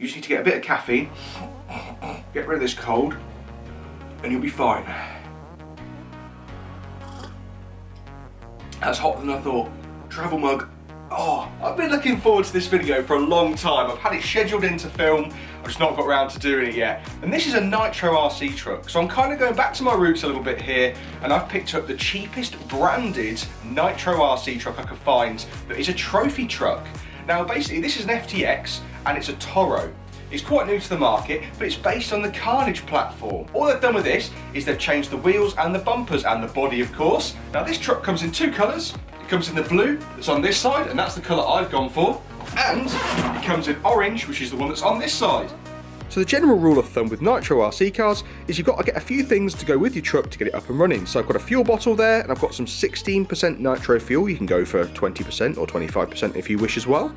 You just need to get a bit of caffeine, get rid of this cold, and you'll be fine. That's hotter than I thought. Travel mug. Oh, I've been looking forward to this video for a long time. I've had it scheduled in to film, I've just not got around to doing it yet. And this is a Nitro RC truck, so I'm kind of going back to my roots a little bit here, and I've picked up the cheapest branded Nitro RC truck I could find that is a trophy truck. Now basically this is an FTX and it's a Torro. It's quite new to the market, but it's based on the Carnage platform. All they've done with this is they've changed the wheels and the bumpers and the body, of course. Now this truck comes in two colours. It comes in the blue that's on this side, and that's the colour I've gone for. And it comes in orange, which is the one that's on this side. So the general rule of thumb with Nitro RC cars is you've got to get a few things to go with your truck to get it up and running. So I've got a fuel bottle there, and I've got some 16% nitro fuel. You can go for 20% or 25% if you wish as well.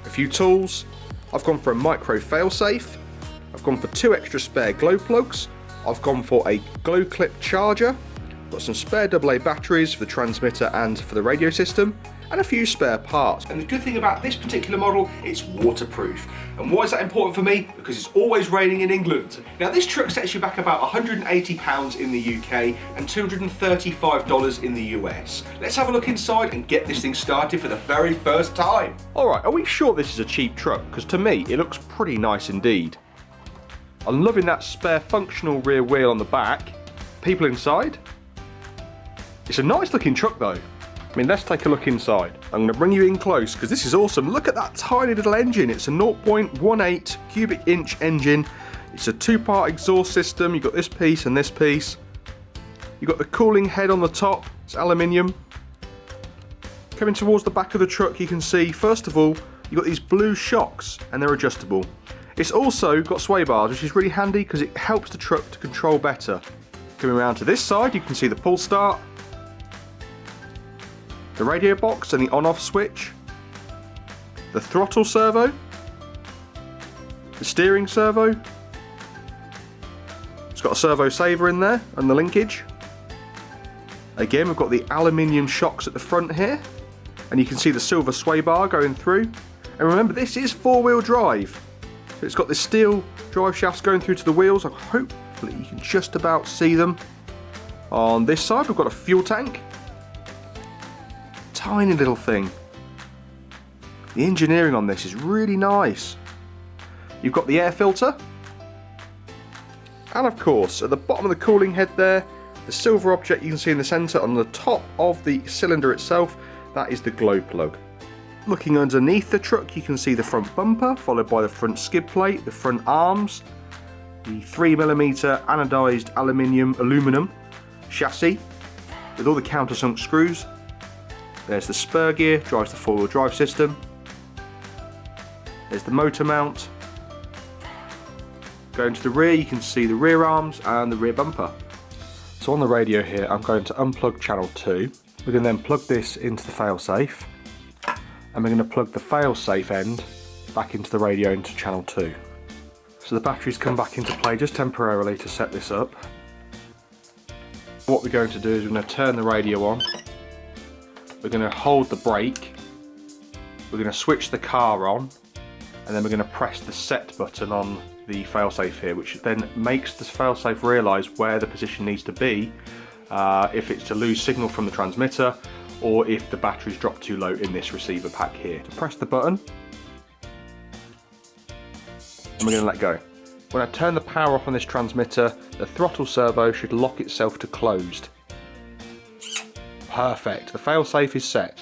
A few tools. I've gone for a micro failsafe. I've gone for 2 extra spare glow plugs. I've gone for a glow clip charger. Got some spare AA batteries for the transmitter and for the radio system, and a few spare parts. And the good thing about this particular model, it's waterproof. And why is that important for me? Because it's always raining in England. Now this truck sets you back about £180 in the UK and $235 in the US. Let's have a look inside and get this thing started for the very first time. Alright, are we sure this is a cheap truck? Because to me, it looks pretty nice indeed. I'm loving that spare functional rear wheel on the back. People inside? It's a nice looking truck though. I mean, let's take a look inside. I'm going to bring you in close because this is awesome. Look at that tiny little engine. It's a 0.18 cubic inch engine. It's a 2-part exhaust system. You've got this piece and this piece. You've got the cooling head on the top. It's aluminium. Coming towards the back of the truck, you can see, first of all, you've got these blue shocks and they're adjustable. It's also got sway bars, which is really handy because it helps the truck to control better. Coming around to this side, you can see the pull start, the radio box and the on-off switch, the throttle servo, the steering servo. It's got a servo saver in there and the linkage. Again, we've got the aluminium shocks at the front here, and you can see the silver sway bar going through. And remember, this is 4-wheel drive. So it's got the steel drive shafts going through to the wheels. Hopefully you can just about see them. On this side, we've got a fuel tank. Tiny little thing. The engineering on this is really nice. You've got the air filter, and of course at the bottom of the cooling head there, the silver object you can see in the centre on the top of the cylinder itself, that is the glow plug. Looking underneath the truck, you can see the front bumper followed by the front skid plate, the front arms, the 3mm anodised aluminum chassis with all the countersunk screws. There's the spur gear, drives the 4-wheel drive system. There's the motor mount. Going to the rear, you can see the rear arms and the rear bumper. So on the radio here, I'm going to unplug channel 2. We're going to then plug this into the failsafe, and we're going to plug the failsafe end back into the radio into channel 2. So the batteries come back into play just temporarily to set this up. What we're going to do is we're going to turn the radio on. We're going to hold the brake, we're going to switch the car on, and then we're going to press the set button on the failsafe here, which then makes the failsafe realise where the position needs to be, if it's to lose signal from the transmitter or if the batteries drop too low in this receiver pack here. So press the button and we're going to let go. When I turn the power off on this transmitter, the throttle servo should lock itself to closed. Perfect, the failsafe is set.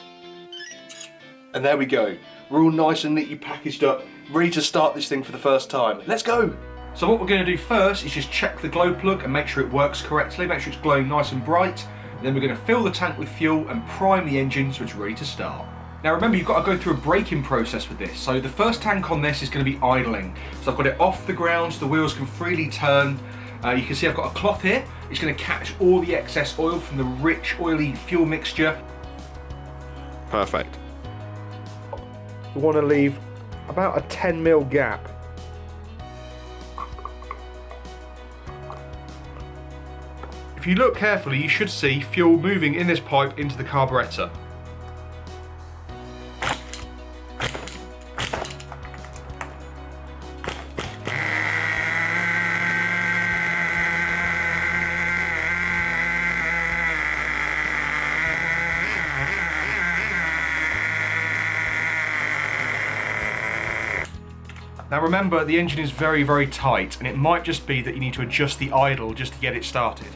And there we go. We're all nice and neatly packaged up, ready to start this thing for the first time. Let's go! So what we're going to do first is just check the glow plug and make sure it works correctly, make sure it's glowing nice and bright. And then we're going to fill the tank with fuel and prime the engine so it's ready to start. Now remember, you've got to go through a braking process with this. So the first tank on this is going to be idling. So I've got it off the ground so the wheels can freely turn. You can see I've got a cloth here. It's going to catch all the excess oil from the rich oily fuel mixture. Perfect. We want to leave about a 10mm gap. If you look carefully, you should see fuel moving in this pipe into the carburettor. Now remember, the engine is very, very tight, and it might just be that you need to adjust the idle just to get it started.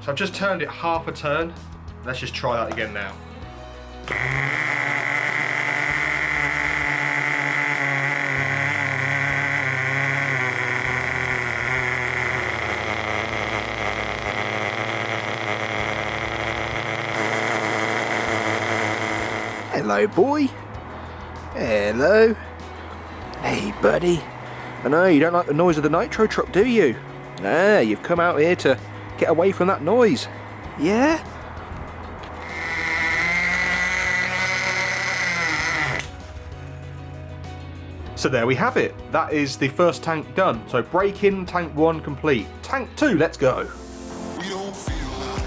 So I've just turned it half a turn. Let's just try that again now. Hello, boy. Hello. Hey, buddy. I know you don't like the noise of the Nitro truck, do you? Ah, you've come out here to get away from that noise. Yeah? So there we have it. That is the first tank done. So break in, tank 1 complete. Tank 2, let's go. We don't feel like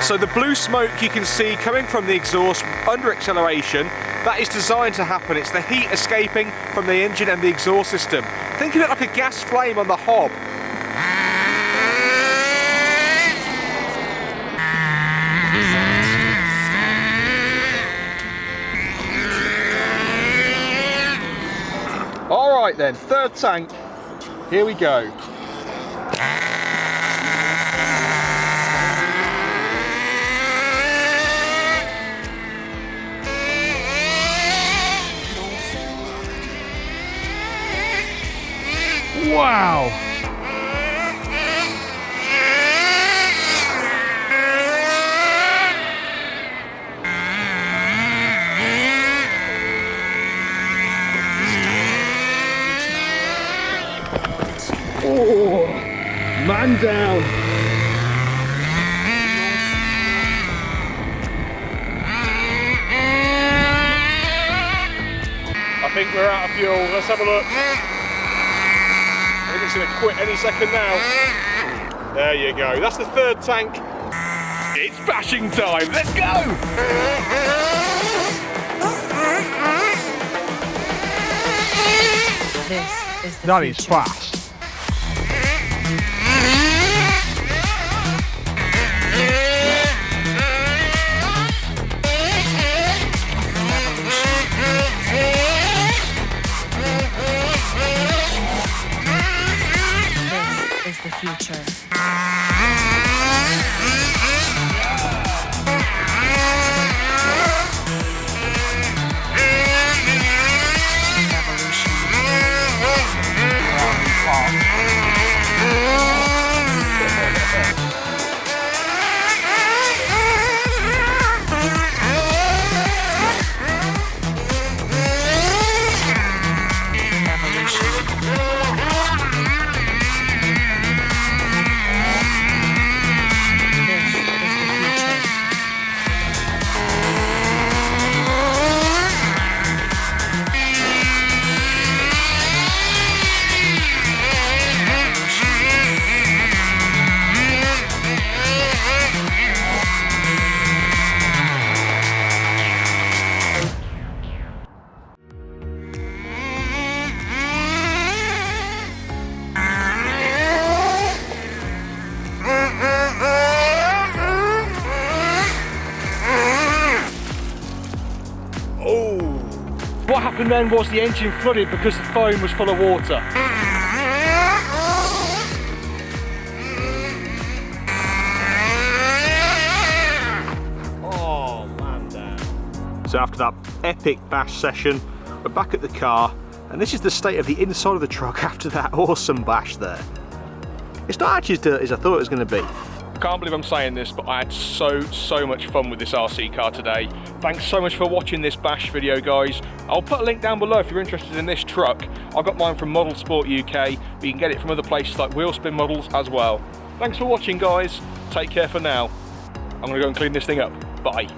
So the blue smoke you can see coming from the exhaust under acceleration, that is designed to happen. It's the heat escaping from the engine and the exhaust system. Think of it like a gas flame on the hob. All right then, third tank. Here we go. Wow! Oh, man down! I think we're out of fuel. Let's have a look. I think it's going to quit any second now. There you go. That's the third tank. It's bashing time. Let's go! This is the That is future. fast. This is the future. What happened then was the engine flooded because the foam was full of water. Oh, man down. So after that epic bash session, we're back at the car, and this is the state of the inside of the truck after that awesome bash there. It's not actually as dirty as I thought it was going to be. I can't believe I'm saying this, but I had so much fun with this RC car today. Thanks so much for watching this bash video, guys. I'll put a link down below if you're interested in this truck. I got mine from Model Sport UK, but you can get it from other places like Wheelspin Models as well. Thanks for watching, guys. Take care for now. I'm going to go and clean this thing up. Bye.